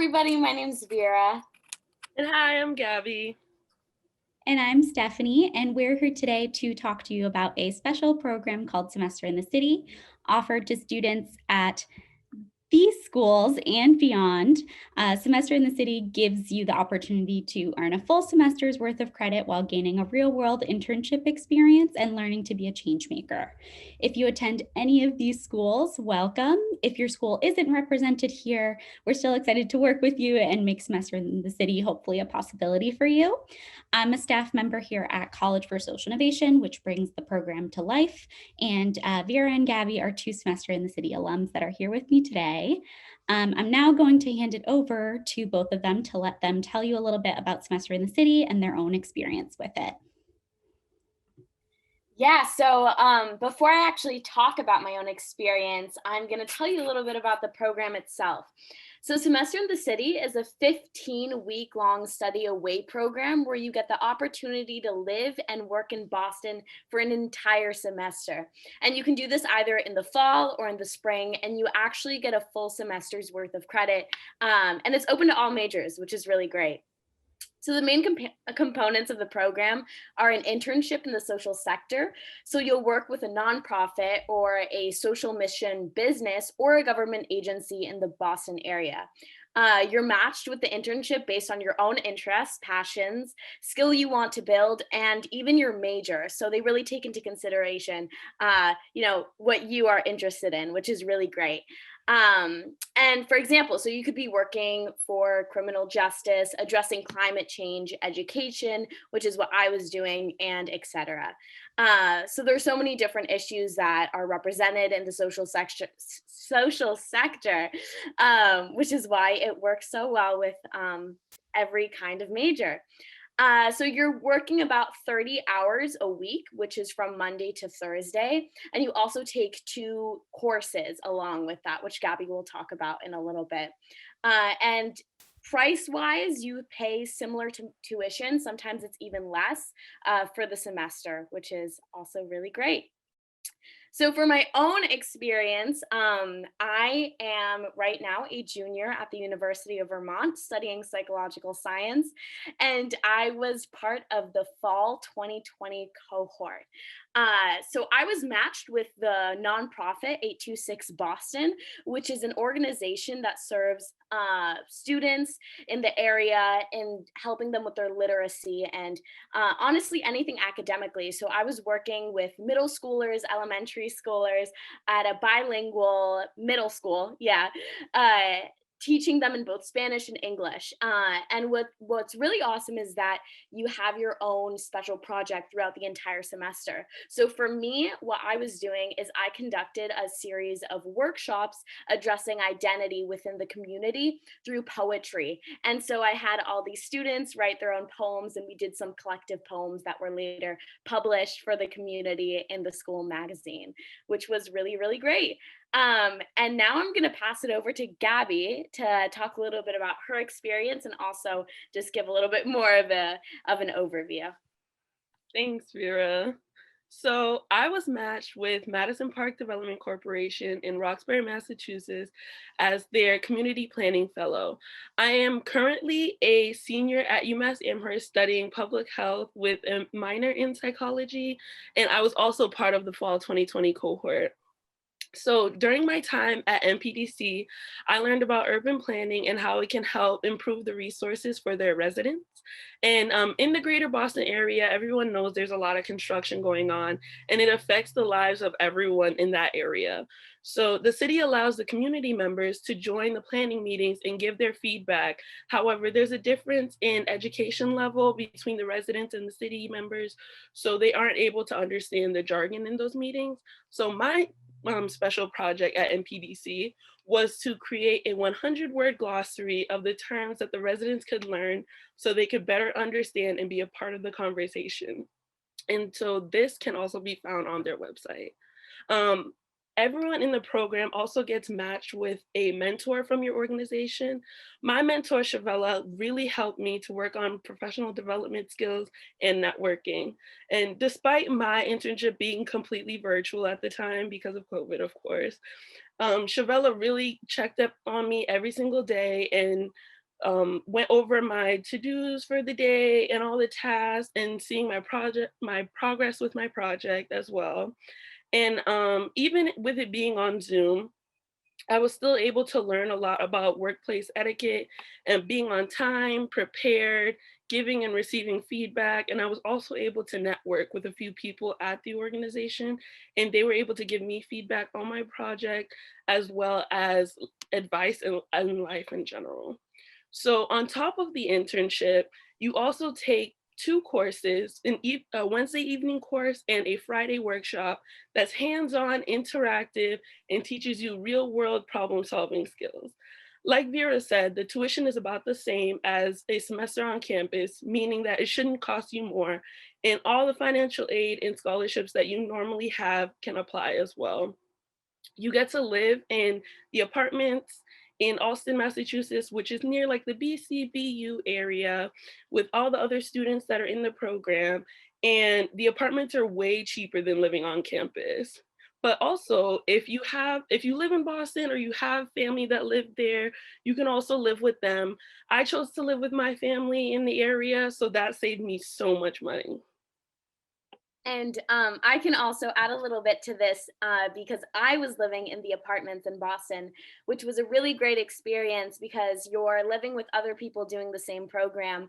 everybody, my name's Vera. And hi, I'm Gabby. And I'm Stephanie, and we're here today to talk to you about a special program called Semester in the City, offered to students at these schools and beyond. Semester in the City gives you the opportunity to earn a full semester's worth of credit while gaining a real-world internship experience and learning to be a change maker. If you attend any of these schools, welcome. If your school isn't represented here, we're still excited to work with you and make Semester in the City hopefully a possibility for you. I'm a staff member here at College for Social Innovation, which brings the program to life. And Vera and Gabby are two Semester in the City alums that are here with me today. I'm now going to hand it over to both of them to let them tell you a little bit about Semester in the City and their own experience with it. Yeah, so before I actually talk about my own experience, I'm going to tell you a little bit about the program itself. So Semester in the City is a 15-week-long study away program where you get the opportunity to live and work in Boston for an entire semester. And you can do this either in the fall or in the spring, and you actually get a full semester's worth of credit. And it's open to all majors, which is really great. So the main components of the program are an internship in the social sector. So you'll work with a nonprofit or a social mission business or a government agency in the Boston area. You're matched with the internship based on your own interests, passions, skill you want to build, and even your major. So they really take into consideration, what you are interested in, which is really great. And for example, so you could be working for criminal justice, addressing climate change, education, which is what I was doing, and etc. So there's so many different issues that are represented in the social sector, which is why it works so well with every kind of major. So you're working about 30 hours a week, which is from Monday to Thursday. And you also take 2 courses along with that, which Gabby will talk about in a little bit. And price-wise, you pay similar to tuition. Sometimes it's even less for the semester, which is also really great. So for my own experience, I am right now a junior at the University of Vermont studying psychological science, and I was part of the fall 2020 cohort. So I was matched with the nonprofit 826 Boston, which is an organization that serves students in the area in helping them with their literacy and honestly anything academically. So I was working with middle schoolers, elementary schoolers at a bilingual middle school, teaching them in both Spanish and English. And what's really awesome is that you have your own special project throughout the entire semester. So for me, what I was doing is I conducted a series of workshops addressing identity within the community through poetry. And so I had all these students write their own poems, and we did some collective poems that were later published for the community in the school magazine, which was really, really great. And now I'm going to pass it over to Gabby to talk a little bit about her experience and also just give a little bit more of an overview. Thanks, Vera. So I was matched with Madison Park Development Corporation in Roxbury, Massachusetts as their community planning fellow. I am currently a senior at UMass Amherst studying public health with a minor in psychology, and I was also part of the fall 2020 cohort. So during my time at MPDC, I learned about urban planning and how it can help improve the resources for their residents. And in the greater Boston area, everyone knows there's a lot of construction going on, and it affects the lives of everyone in that area. So the city allows the community members to join the planning meetings and give their feedback. However, there's a difference in education level between the residents and the city members, so they aren't able to understand the jargon in those meetings. So my special project at MPDC was to create a 100-word glossary of the terms that the residents could learn so they could better understand and be a part of the conversation. And so this can also be found on their website. Everyone in the program also gets matched with a mentor from your organization. My mentor, Shavella, really helped me to work on professional development skills and networking. And despite my internship being completely virtual at the time because of COVID, of course, Shavella really checked up on me every single day and went over my to-dos for the day and all the tasks and seeing my progress with my project as well. And even with it being on Zoom, I was still able to learn a lot about workplace etiquette and being on time, prepared, giving and receiving feedback. And I was also able to network with a few people at the organization, and they were able to give me feedback on my project as well as advice in life in general. So, on top of the internship, you also take two courses, a Wednesday evening course and a Friday workshop that's hands-on, interactive, and teaches you real-world problem-solving skills. Like Vera said, the tuition is about the same as a semester on campus, meaning that it shouldn't cost you more, and all the financial aid and scholarships that you normally have can apply as well. You get to live in the apartments in Austin, Massachusetts, which is near like the BCBU area with all the other students that are in the program. And the apartments are way cheaper than living on campus. But also, if you live in Boston or you have family that live there, you can also live with them. I chose to live with my family in the area, so that saved me so much money. And I can also add a little bit to this because I was living in the apartments in Boston, which was a really great experience because you're living with other people doing the same program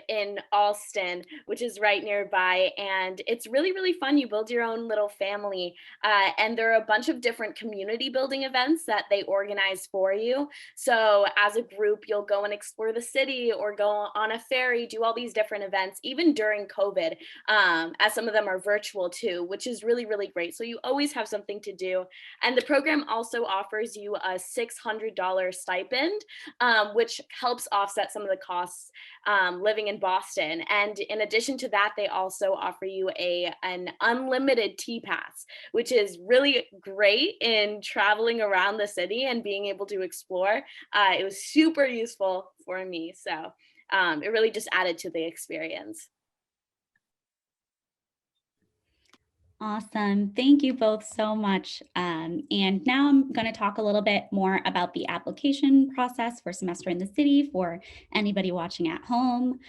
in Alston, which is right nearby. And it's really, really fun. You build your own little family. And there are a bunch of different community building events that they organize for you. So as a group, you'll go and explore the city or go on a ferry, do all these different events, even during COVID, as some of them are virtual too, which is really, really great. So you always have something to do. And the program also offers you a $600 stipend, which helps offset some of the costs living in Boston. And in addition to that, they also offer you an unlimited T pass, which is really great in traveling around the city and being able to explore. It was super useful for me. So it really just added to the experience. Awesome. Thank you both so much. And now I'm going to talk a little bit more about the application process for Semester in the City for anybody watching at home.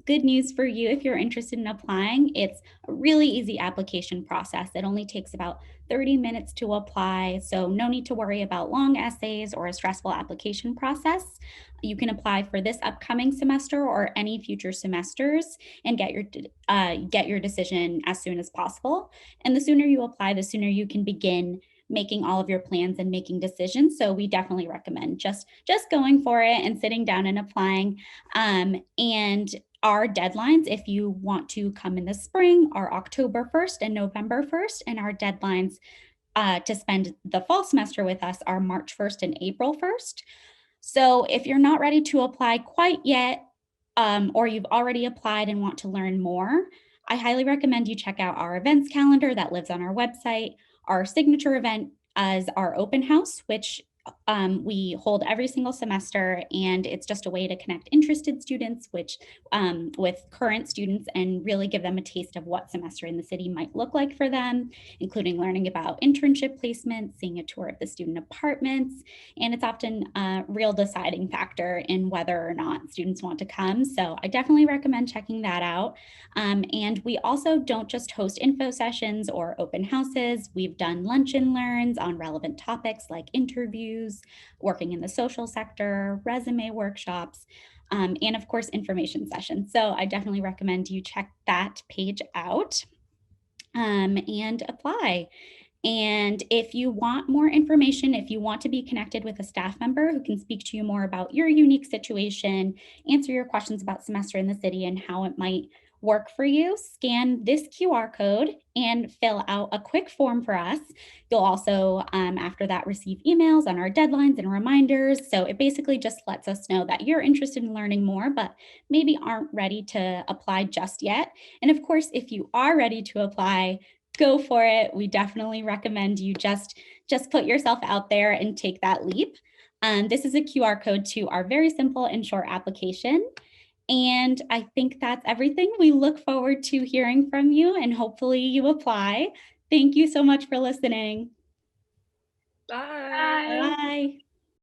Good news for you if you're interested in applying, it's a really easy application process. It only takes about 30 minutes to apply, so no need to worry about long essays or a stressful application process. You can apply for this upcoming semester or any future semesters and get your decision as soon as possible. And the sooner you apply, the sooner you can begin making all of your plans and making decisions. So we definitely recommend just going for it and sitting down and applying. And our deadlines, if you want to come in the spring, are October 1st and November 1st. And our deadlines to spend the fall semester with us are March 1st and April 1st. So if you're not ready to apply quite yet, or you've already applied and want to learn more, I highly recommend you check out our events calendar that lives on our website. Our signature event is our open house, which we hold every single semester, and it's just a way to connect interested students with current students and really give them a taste of what semester in the city might look like for them, including learning about internship placements, seeing a tour of the student apartments, and it's often a real deciding factor in whether or not students want to come. So I definitely recommend checking that out. And we also don't just host info sessions or open houses. We've done lunch and learns on relevant topics like interviews, working in the social sector, resume workshops, and of course, information sessions. So I definitely recommend you check that page out and apply. And if you want more information, if you want to be connected with a staff member who can speak to you more about your unique situation, answer your questions about semester in the city and how it might work for you, scan this QR code and fill out a quick form for us. You'll also, after that, receive emails on our deadlines and reminders. So it basically just lets us know that you're interested in learning more, but maybe aren't ready to apply just yet. And of course, if you are ready to apply, go for it. We definitely recommend you just put yourself out there and take that leap. This is a QR code to our very simple and short application. And I think that's everything. We look forward to hearing from you and hopefully you apply. Thank you so much for listening.